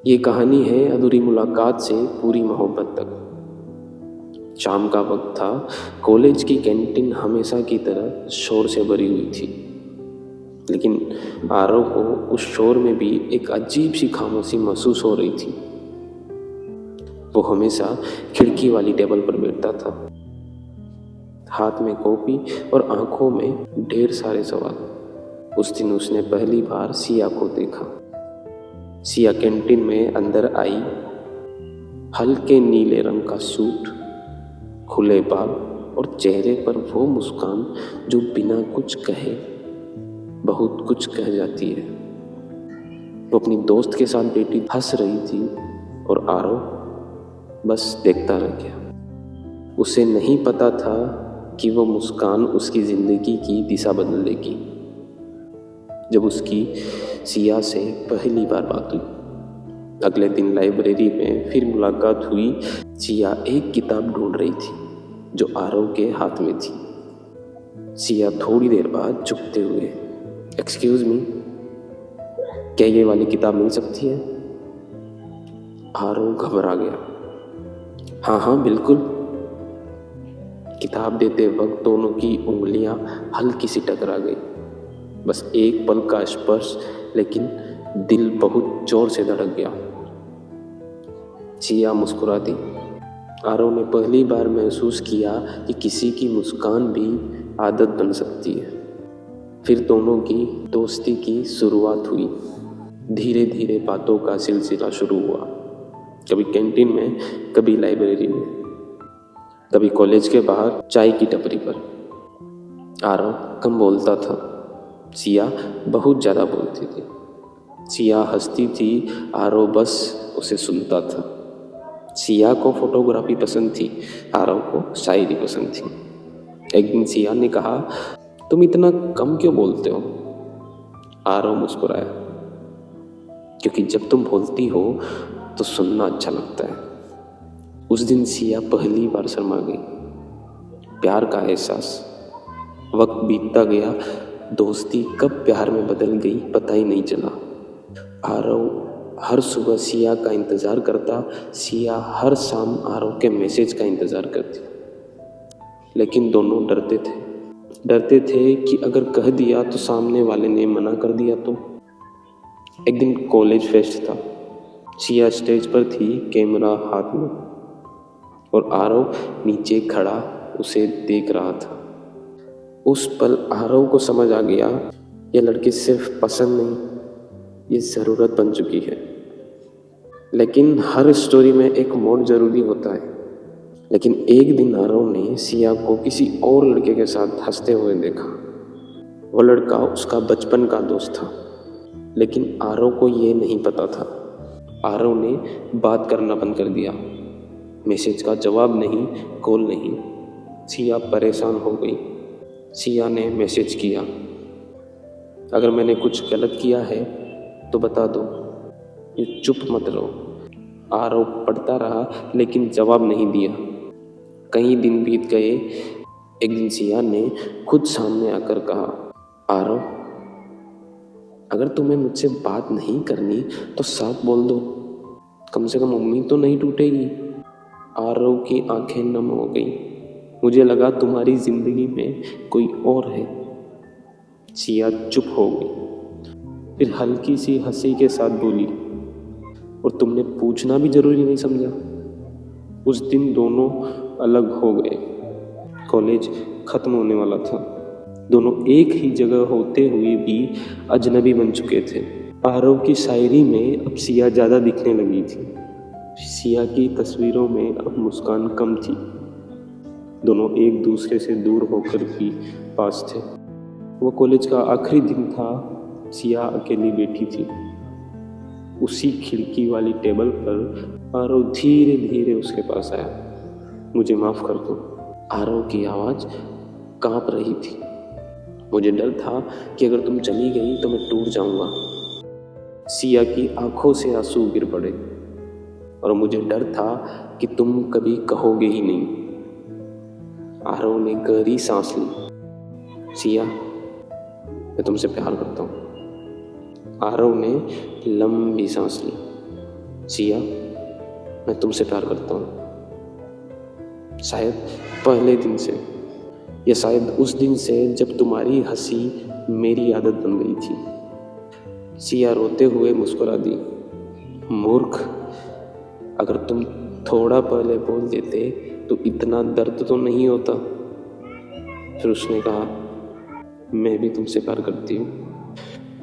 ये कहानी है अधूरी मुलाकात से पूरी मोहब्बत तक। शाम का वक्त था। कॉलेज की कैंटीन हमेशा की तरह शोर से भरी हुई थी, लेकिन आरव को उस शोर में भी एक अजीब सी खामोशी महसूस हो रही थी। वो हमेशा खिड़की वाली टेबल पर बैठता था, हाथ में कॉपी और आंखों में ढेर सारे सवाल। उस दिन उसने पहली बार सिया को देखा। सिया कैंटीन में अंदर आई। हल्के नीले रंग का सूट, खुले बाल और चेहरे पर वो मुस्कान जो बिना कुछ कहे बहुत कुछ कह जाती है। वो अपनी दोस्त के साथ बैठी हंस रही थी और आरव बस देखता रह गया। उसे नहीं पता था कि वो मुस्कान उसकी जिंदगी की दिशा बदल देगी। जब उसकी सिया से पहली बार बात हुई, अगले दिन लाइब्रेरी में फिर मुलाकात हुई। सिया एक किताब ढूंढ रही थी जो आरव के हाथ में थी। सिया थोड़ी देर बाद झुकते हुए, एक्सक्यूज मी, क्या ये वाली किताब मिल सकती है? आरव घबरा गया। हाँ हाँ बिल्कुल। किताब देते वक्त दोनों की उंगलियां हल्की सी टकरा गई। बस एक पल का स्पर्श, लेकिन दिल बहुत जोर से धड़क गया। सिया मुस्कुरा दी। आरव ने पहली बार महसूस किया कि किसी की मुस्कान भी आदत बन सकती है। फिर दोनों की दोस्ती की शुरुआत हुई। धीरे धीरे बातों का सिलसिला शुरू हुआ। कभी कैंटीन में, कभी लाइब्रेरी में, कभी कॉलेज के बाहर चाय की टपरी पर। आरव कम बोलता था, सिया बहुत ज़्यादा बोलती थी। सिया हंसती थी, आरव बस उसे सुनता था। सिया को फोटोग्राफी पसंद थी, आरव को शायरी पसंद थी। एक दिन सिया ने कहा, तुम इतना कम क्यों बोलते हो? आरव मुस्कुराया, क्योंकि जब तुम बोलती हो तो सुनना अच्छा लगता है। उस दिन सिया पहली बार शर्मा गई। प्यार का एहसास। वक्त बीतता गया, दोस्ती कब प्यार में बदल गई पता ही नहीं चला। आरव हर सुबह सिया का इंतज़ार करता, सिया हर शाम आरव के मैसेज का इंतज़ार करती। लेकिन दोनों डरते थे कि अगर कह दिया तो सामने वाले ने मना कर दिया तो। एक दिन कॉलेज फेस्ट था। सिया स्टेज पर थी, कैमरा हाथ में, और आरव नीचे खड़ा उसे देख रहा था। उस पल आरव को समझ आ गया, यह लड़की सिर्फ पसंद नहीं, ये ज़रूरत बन चुकी है। लेकिन हर स्टोरी में एक मोड़ जरूरी होता है। लेकिन एक दिन आरव ने सिया को किसी और लड़के के साथ हंसते हुए देखा। वो लड़का उसका बचपन का दोस्त था, लेकिन आरव को ये नहीं पता था। आरव ने बात करना बंद कर दिया। मैसेज का जवाब नहीं, कॉल नहीं। सिया परेशान हो गई। सिया ने मैसेज किया, अगर मैंने कुछ गलत किया है तो बता दो, ये चुप मत रहो। आरव पढ़ता रहा, लेकिन जवाब नहीं दिया। कई दिन बीत गए। एक दिन सिया ने खुद सामने आकर कहा, आरव, अगर तुम्हें मुझसे बात नहीं करनी तो साफ बोल दो, कम से कम उम्मीद तो नहीं टूटेगी। आरव की आंखें नम हो गई। मुझे लगा तुम्हारी जिंदगी में कोई और है। सिया चुप हो गई, फिर हल्की सी हंसी के साथ बोली, और तुमने पूछना भी जरूरी नहीं समझा। उस दिन दोनों अलग हो गए। कॉलेज खत्म होने वाला था। दोनों एक ही जगह होते हुए भी अजनबी बन चुके थे। आरव की शायरी में अब सिया ज़्यादा दिखने लगी थी। सिया की तस्वीरों में अब मुस्कान कम थी। दोनों एक दूसरे से दूर होकर भी पास थे। वो कॉलेज का आखिरी दिन था। सिया अकेली बैठी थी उसी खिड़की वाली टेबल पर। आरव धीरे धीरे उसके पास आया। मुझे माफ़ कर दो। आरव की आवाज़ कांप रही थी। मुझे डर था कि अगर तुम चली गई तो मैं टूट जाऊंगा। सिया की आंखों से आंसू गिर पड़े, और मुझे डर था कि तुम कभी कहोगे ही नहीं। आरव ने गहरी सांस ली। सिया, मैं तुमसे प्यार करता हूँ। आरव ने लंबी सांस ली। सिया, मैं तुमसे प्यार करता हूँ, शायद पहले दिन से, या शायद उस दिन से जब तुम्हारी हंसी मेरी आदत बन गई थी। सिया रोते हुए मुस्कुरा दी। मूर्ख, अगर तुम थोड़ा पहले बोल देते तो इतना दर्द तो नहीं होता। फिर उसने कहा, मैं भी तुमसे प्यार करती हूँ।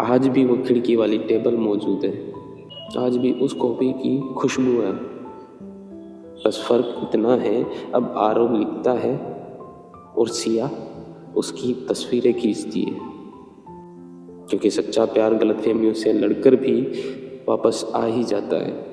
आज भी वो खिड़की वाली टेबल मौजूद है, आज भी उस कॉफी की खुशबू है। बस फर्क इतना है, अब आरव लिखता है और सिया उसकी तस्वीरें खींचती है, क्योंकि सच्चा प्यार गलतफहमियों से लड़कर भी वापस आ ही जाता है।